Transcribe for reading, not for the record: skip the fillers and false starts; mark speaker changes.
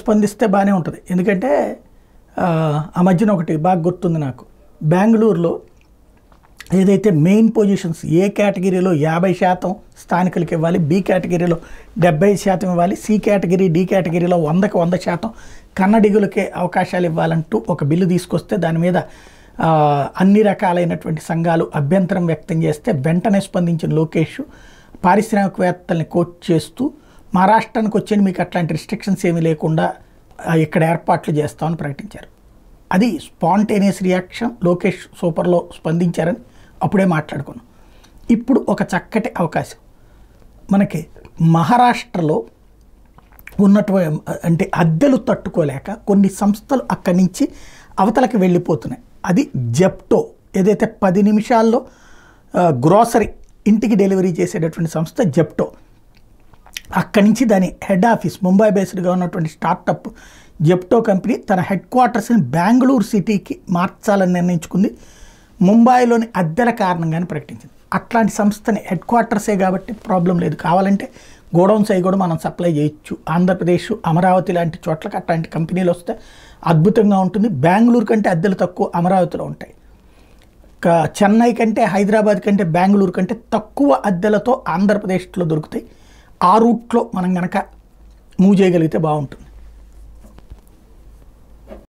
Speaker 1: స్పందిస్తే బాగానే ఉంటుంది. ఎందుకంటే ఆ మధ్యన ఒకటి బాగా గుర్తుంది నాకు. బెంగళూరులో ఏదైతే మెయిన్ పొజిషన్స్ ఏ కేటగిరీలో 50% స్థానికులకి ఇవ్వాలి, బి కేటగిరీలో 70% ఇవ్వాలి, సి కేటగిరీ డి కేటగిరీలో 100కి 100% కన్నడిగులకే అవకాశాలు ఇవ్వాలంటూ ఒక బిల్లు తీసుకొస్తే దాని మీద అన్ని రకాలైనటువంటి సంఘాలు అభ్యంతరం వ్యక్తం చేస్తే వెంటనే స్పందించిన లోకేష్ పారిశ్రామికవేత్తల్ని కోచ్ చేస్తూ మహారాష్ట్రానికి వచ్చేది మీకు అట్లాంటి రిస్ట్రిక్షన్స్ ఏమీ లేకుండా ఇక్కడ ఏర్పాట్లు చేస్తామని ప్రకటించారు. అది స్పాంటేనియస్ రియాక్షన్. లోకేష్ సూపర్లో స్పందించారని అప్పుడే మాట్లాడుకున్నాం. ఇప్పుడు ఒక చక్కటి అవకాశం మనకి మహారాష్ట్రలో ఉన్నటువంటి అంటే అద్దెలు తట్టుకోలేక కొన్ని సంస్థలు అక్కడి నుంచి అవతలకి వెళ్ళిపోతున్నాయి. అది జెప్టో ఏదైతే 10 నిమిషాల్లో గ్రోసరీ ఇంటికి డెలివరీ చేసేటటువంటి సంస్థ జెప్టో. అక్కడి నుంచి దాని హెడ్ ఆఫీస్ ముంబై బేస్డ్గా ఉన్నటువంటి స్టార్టప్ జెప్టో కంపెనీ తన హెడ్ క్వార్టర్స్ని బెంగళూరు సిటీకి మార్చాలని నిర్ణయించుకుంది. ముంబైలోని అద్దెల కారణంగానే ప్రకటించింది. అట్లాంటి సంస్థని హెడ్ క్వార్టర్సే కాబట్టి ప్రాబ్లం లేదు. కావాలంటే గోడౌన్స్ అవి కూడా మనం సప్లై చేయొచ్చు. ఆంధ్రప్రదేశ్, అమరావతి లాంటి చోట్లకి అట్లాంటి కంపెనీలు వస్తే అద్భుతంగా ఉంటుంది. బెంగళూరు కంటే అద్దెలు తక్కువ అమరావతిలో ఉంటాయి. చెన్నై కంటే, హైదరాబాద్ కంటే, బెంగళూరు కంటే తక్కువ అద్దెలతో ఆంధ్రప్రదేశ్లో దొరుకుతాయి. ఆ రూట్లో మనం కనుక మూవ్ చేయగలిగితే బాగుంటుంది.